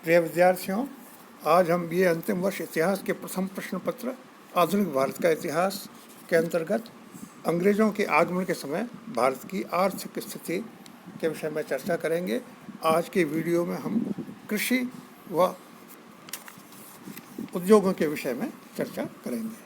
प्रिय विद्यार्थियों, आज हम BA अंतिम वर्ष इतिहास के प्रथम प्रश्न पत्र आधुनिक भारत का इतिहास के अंतर्गत अंग्रेजों के आगमन के समय भारत की आर्थिक स्थिति के विषय में चर्चा करेंगे। आज के वीडियो में हम कृषि व उद्योगों के विषय में चर्चा करेंगे।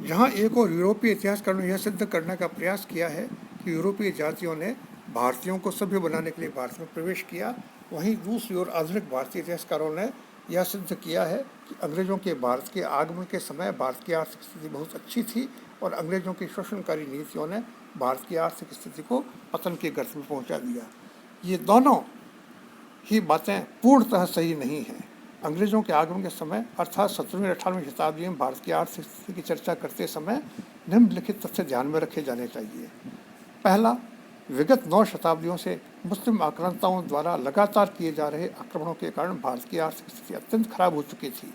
जहां एक और यूरोपीय इतिहासकारों ने यह सिद्ध करने का प्रयास किया है कि यूरोपीय जातियों ने भारतीयों को सभ्य बनाने के लिए भारत में प्रवेश किया, वहीं दूसरी ओर आधुनिक भारतीय इतिहासकारों ने यह सिद्ध किया है कि अंग्रेजों के भारत के आगमन के समय भारत की आर्थिक स्थिति बहुत अच्छी थी और अंग्रेजों की शोषणकारी नीतियों ने भारत की आर्थिक स्थिति को पतन के गर्त में पहुंचा दिया। ये दोनों ही बातें पूर्णतः सही नहीं हैं। अंग्रेजों के आगमन के समय अर्थात 17वीं 18वीं शताब्दी में भारत की आर्थिक स्थिति की चर्चा करते समय निम्नलिखित तथ्य ध्यान में रखे जाने चाहिए। पहला, विगत 9 शताब्दियों से मुस्लिम आक्रांताओं द्वारा लगातार किए जा रहे आक्रमणों के कारण भारत की आर्थिक स्थिति अत्यंत खराब हो चुकी थी।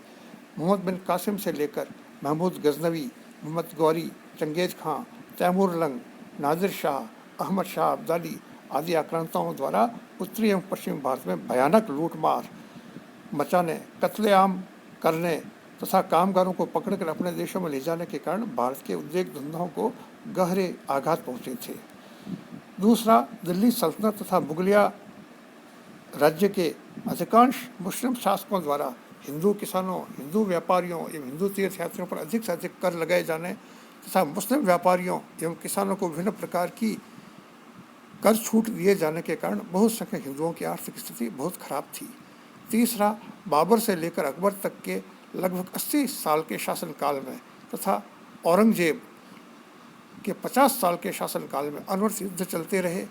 मोहम्मद बिन कासिम से लेकर महमूद गजनवी, मोहम्मद गौरी, चंगेज खां, तैमूर लंग, नादिर शाह, अहमद शाह अब्दाली आदि आक्रांताओं द्वारा उत्तरी एवं पश्चिमी भारत में भयानक लूटमार मचाने, कत्लेआम करने तथा कामगारों को पकड़कर अपने देशों में ले जाने के कारण भारत के उद्योग धंधों को गहरे आघात पहुँचे थे। दूसरा, दिल्ली सल्तनत तथा मुगलिया राज्य के अधिकांश मुस्लिम शासकों द्वारा हिंदू किसानों, हिंदू व्यापारियों एवं हिंदू तीर्थयात्रियों पर अधिक से अधिक कर लगाए जाने तथा मुस्लिम व्यापारियों एवं किसानों को विभिन्न प्रकार की कर छूट दिए जाने के कारण बहुत संख्यक हिंदुओं की आर्थिक स्थिति बहुत खराब थी। तीसरा, बाबर से लेकर अकबर तक के लगभग 80 साल के शासनकाल में तथा औरंगजेब के 50 साल के शासनकाल में अनवरत युद्ध चलते रहे।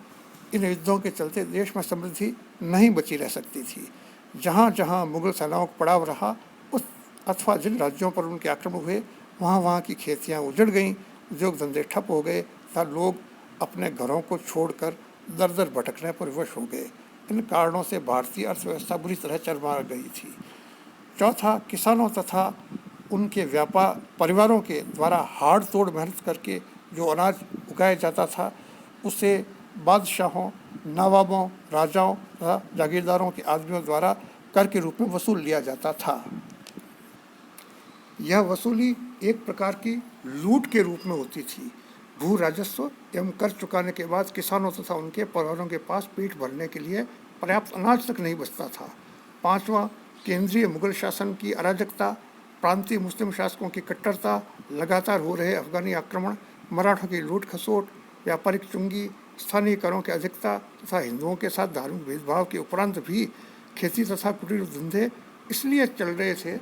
इन युद्धों के चलते देश में समृद्धि नहीं बची रह सकती थी। जहाँ जहाँ मुगल सेनाओं का पड़ाव रहा उस अथवा जिन राज्यों पर उनके आक्रमण हुए वहाँ वहाँ की खेतियाँ उजड़ गईं, उद्योग धंधे ठप हो गए तथा लोग अपने घरों को छोड़कर दर दर भटकने पर विवश हो गए। इन कारणों से भारतीय अर्थव्यवस्था बुरी तरह चरमरा गई थी। चौथा, किसानों तथा उनके व्यापार परिवारों के द्वारा हाड़ तोड़ मेहनत करके जो अनाज उगाया जाता था उसे बादशाहों, नवाबों, राजाओं तथा जागीरदारों के आदमियों द्वारा कर के रूप में वसूल लिया जाता था। यह वसूली एक प्रकार की लूट के रूप में होती थी। भू राजस्व एवं कर चुकाने के बाद किसानों तथा उनके परिवारों के पास पेट भरने के लिए पर्याप्त अनाज तक नहीं बचता था। पांचवा, केंद्रीय मुगल शासन की अराजकता, प्रांतीय मुस्लिम शासकों की कट्टरता, लगातार हो रहे अफगानी आक्रमण, मराठों की लूट खसोट, व्यापारिक चुंगी, स्थानीय करों की अधिकता तथा हिंदुओं के साथ धार्मिक भेदभाव के उपरांत भी खेती तथा कुटीर धंधे इसलिए चल रहे थे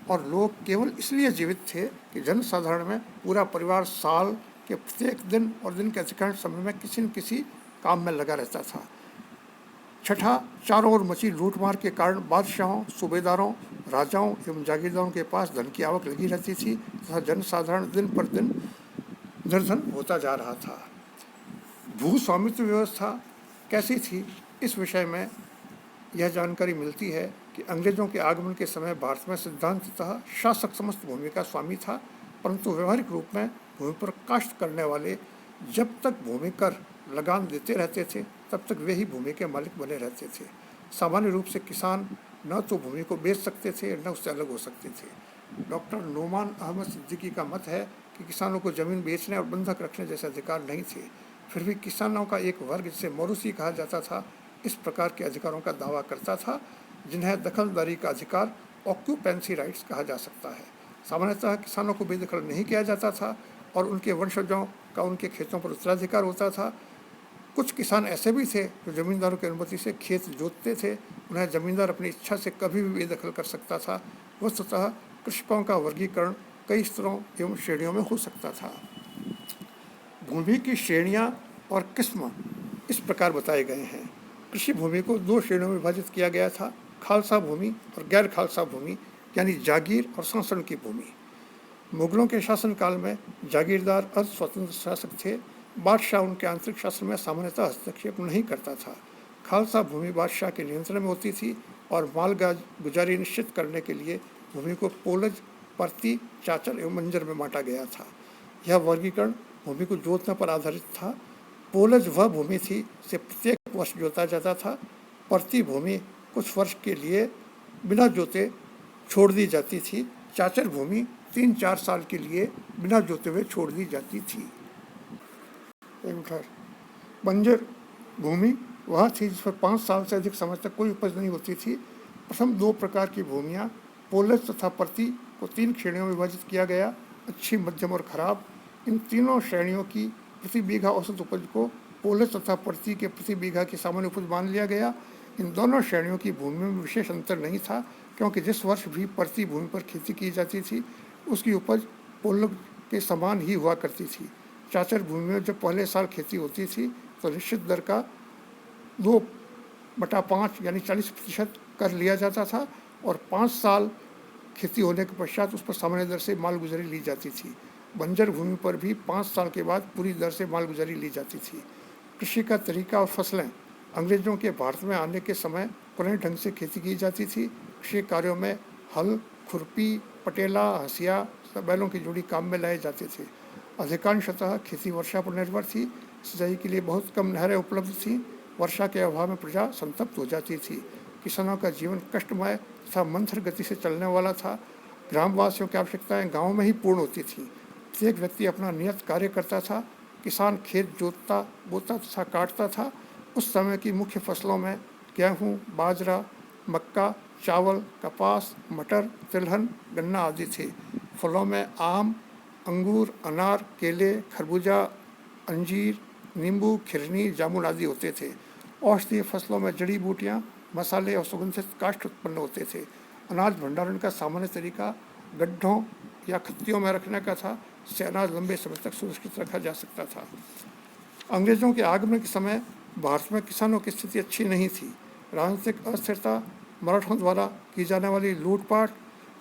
और लोग केवल इसलिए जीवित थे कि जनसाधारण में पूरा परिवार साल के प्रत्येक दिन और दिन के अधिकांश समय में किसी न किसी काम में लगा रहता था। छठा, चारों ओर मची लूटमार के कारण बादशाहों, सूबेदारों, राजाओं एवं जागीरदारों के पास धन की आवक लगी रहती थी तथा जनसाधारण दिन पर दिन निर्धन होता जा रहा था। भू स्वामित्व व्यवस्था कैसी थी, इस विषय में यह जानकारी मिलती है कि अंग्रेजों के आगमन के समय भारत में सिद्धांततः शासक समस्त भूमि का स्वामी था, परंतु व्यवहारिक रूप में भूमि पर काश्त करने वाले जब तक भूमि कर लगान देते रहते थे तब तक वे ही भूमि के मालिक बने रहते थे। सामान्य रूप से किसान न तो भूमि को बेच सकते थे न उससे अलग हो सकते थे। डॉक्टर नोमान अहमद सिद्दीकी का मत है कि किसानों को जमीन बेचने और बंधक रखने जैसे अधिकार नहीं थे। फिर भी किसानों का एक वर्ग जिसे मौरूसी कहा जाता था इस प्रकार के अधिकारों का दावा करता था, जिन्हें दखलदारी का अधिकार ऑक्यूपेंसी राइट्स कहा जा सकता है। सामान्यतः किसानों को बेदखल नहीं किया जाता था और उनके वंशजों का उनके खेतों पर उत्तराधिकार होता था। कुछ किसान ऐसे भी थे जो जमींदारों की अनुमति से खेत जोतते थे, उन्हें जमींदार अपनी इच्छा से कभी भी बेदखल कर सकता था। वस्तुतः कृषकों का वर्गीकरण कई स्तरों एवं श्रेणियों में हो सकता था। भूमि की श्रेणियां और किस्म इस प्रकार बताए गए हैं। कृषि भूमि को 2 श्रेणियों में विभाजित किया गया था, खालसा भूमि और गैर खालसा भूमि, यानी जागीर और सांसण की भूमि। मुगलों के शासनकाल में जागीरदार अर्ध स्वतंत्र शासक थे। बादशाह उनके आंतरिक शासन में सामान्यतः हस्तक्षेप नहीं करता था। खालसा भूमि बादशाह के नियंत्रण में होती थी और माल गुजारी निश्चित करने के लिए भूमि को पोलज, परती, चाचल एवं मंजर में बांटा गया था। यह वर्गीकरण भूमि को जोतने पर आधारित था। पोलज वह भूमि थी जिसे प्रत्येक वर्ष जोता जाता था। परती भूमि कुछ वर्ष के लिए बिना जोते छोड़ दी जाती थी। चाचर भूमि 3-4 साल के लिए बिना जोते हुए छोड़ दी जाती थी। बंजर भूमि वह थी जिस पर 5 साल से अधिक समय तक कोई उपज नहीं होती थी। प्रथम 2 प्रकार की भूमियाँ पोलज तथा प्रति को 3 श्रेणियों में विभाजित किया गया, अच्छी, मध्यम और खराब। इन तीनों श्रेणियों की प्रति बीघा औसत उपज को पोलज तथा प्रति के प्रति बीघा की सामान्य उपज मान लिया गया। इन दोनों श्रेणियों की भूमि में विशेष अंतर नहीं था, क्योंकि जिस वर्ष भी प्रति भूमि पर खेती की जाती थी उसकी उपज पोलज के समान ही हुआ करती थी। चाचर भूमि में जब पहले साल खेती होती थी तो निश्चित दर का 2/5 यानी 40% कर लिया जाता था और 5 साल खेती होने के पश्चात उस पर सामान्य दर से मालगुजारी ली जाती थी। बंजर भूमि पर भी 5 साल के बाद पूरी दर से मालगुजारी ली जाती थी। कृषि का तरीका और फसलें अंग्रेजों के भारत में आने के समय पुराने ढंग से खेती की जाती थी। कृषि कार्यों में हल, खुरपी, पटेला, हसिया, बैलों की जोड़ी काम में लाए जाते थे। अधिकांशतः खेती वर्षा पर निर्भर थी। सिंचाई के लिए बहुत कम नहरें उपलब्ध थीं। वर्षा के अभाव में प्रजा संतप्त हो जाती थी। किसानों का जीवन कष्टमय तथा मंथर गति से चलने वाला था। ग्रामवासियों की आवश्यकताएं गाँव में ही पूर्ण होती थीं। प्रत्येक व्यक्ति अपना नियत कार्य करता था। किसान खेत जोतता, बोता तथा काटता था। उस समय की मुख्य फसलों में गेहूँ, बाजरा, मक्का, चावल, कपास, मटर, तिलहन, गन्ना आदि थे। फलों में आम, अंगूर, अनार, केले, खरबूजा, अंजीर, नींबू, खिरनी, जामुन आदि होते थे। औषधीय फसलों में जड़ी बूटियाँ, मसाले और सुगंधित काष्ठ उत्पन्न होते थे। अनाज भंडारण का सामान्य तरीका गड्ढों या खत्तियों में रखने का था, जिससे अनाज लंबे समय तक सुरक्षित रखा जा सकता था। अंग्रेजों के आगमन के समय भारत में किसानों की स्थिति अच्छी नहीं थी। राजनीतिक अस्थिरता, मराठों द्वारा की जाने वाली लूटपाट,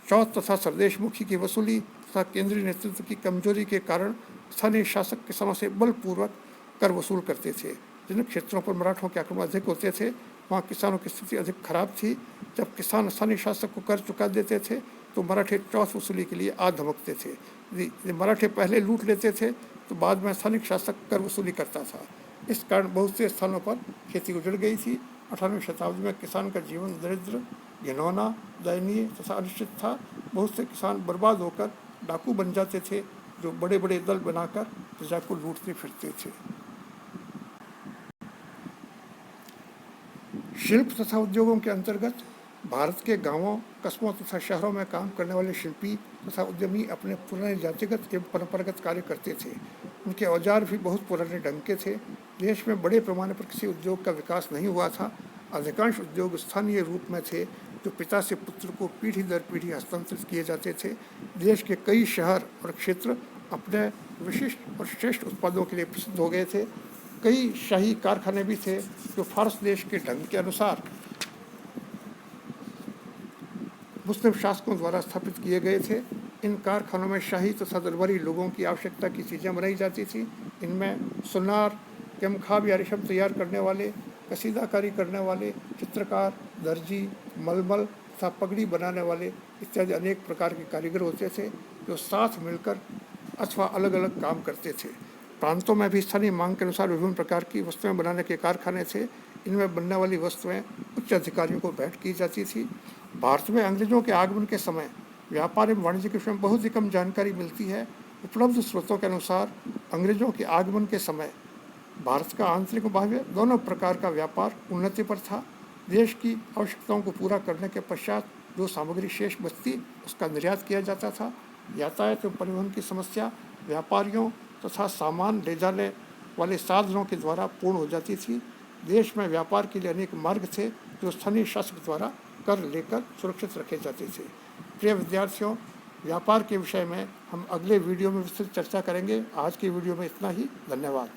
चौथ तथा स्वदेशमुखी की वसूली तथा केंद्रीय नेतृत्व की कमजोरी के कारण स्थानीय शासक किसानों से बलपूर्वक कर वसूल करते थे। जिन क्षेत्रों पर मराठों के आक्रमण अधिक होते थे वहाँ किसानों की स्थिति अधिक खराब थी। जब किसान स्थानीय शासक को कर चुका देते थे तो मराठे चौथ वसूली के लिए आ धमकते थे। यदि मराठे पहले लूट लेते थे तो बाद में स्थानिक शासक कर वसूली करता था। इस कारण बहुत से स्थानों पर खेती उजड़ गई थी। 18वीं शताब्दी में किसान का जीवन दरिद्र, घिनौना, दयनीय तथा अनिश्चित था। बहुत से किसान बर्बाद होकर डाकू बन जाते थे, जो बड़े बड़े दल बनाकर प्रजा को लूटते फिरते थे। शिल्प तथा उद्योगों के अंतर्गत भारत के गांवों, कस्बों तथा शहरों में काम करने वाले शिल्पी तथा उद्यमी अपने पुराने जातिगत एवं परंपरागत कार्य करते थे। उनके औजार भी बहुत पुराने ढंग के थे। देश में बड़े पैमाने पर किसी उद्योग का विकास नहीं हुआ था। अधिकांश उद्योग स्थानीय रूप में थे, जो पिता से पुत्र को पीढ़ी दर पीढ़ी हस्तांतरित किए जाते थे। देश के कई शहर और क्षेत्र अपने विशिष्ट और श्रेष्ठ उत्पादों के लिए प्रसिद्ध हो गए थे। कई शाही कारखाने भी थे जो फारस देश के ढंग के अनुसार मुस्लिम शासकों द्वारा स्थापित किए गए थे। इन कारखानों में शाही तथा दरबारी लोगों की आवश्यकता की चीज़ें बनाई जाती थी। इनमें सुनार, केमखाब या रेशम तैयार करने वाले, कसीदाकारी करने वाले, चित्रकार, दर्जी, मलमल तथा पगड़ी बनाने वाले इत्यादि अनेक प्रकार के कारीगर होते थे, जो साथ मिलकर अथवा अलग अलग काम करते थे। प्रांतों में भी स्थानीय मांग के अनुसार विभिन्न प्रकार की वस्तुएं बनाने के कारखाने थे। इनमें बनने वाली वस्तुएं उच्च अधिकारियों को भेंट की जाती थी। भारत में अंग्रेजों के आगमन के समय व्यापार एवं वाणिज्य के विषय में बहुत ही कम जानकारी मिलती है। उपलब्ध स्रोतों के अनुसार अंग्रेजों के आगमन के समय भारत का आंतरिक व बाह्य दोनों प्रकार का व्यापार उन्नति पर था। देश की आवश्यकताओं को पूरा करने के पश्चात जो सामग्री शेष बचती उसका निर्यात किया जाता था। यातायात एवं परिवहन की समस्या व्यापारियों तथा सामान ले जाने वाले साधनों के द्वारा पूर्ण हो जाती थी। देश में व्यापार के लिए अनेक मार्ग थे जो स्थानीय शासक द्वारा कर लेकर सुरक्षित रखे जाते थे। प्रिय विद्यार्थियों, व्यापार के विषय में हम अगले वीडियो में विस्तृत चर्चा करेंगे। आज की वीडियो में इतना ही। धन्यवाद।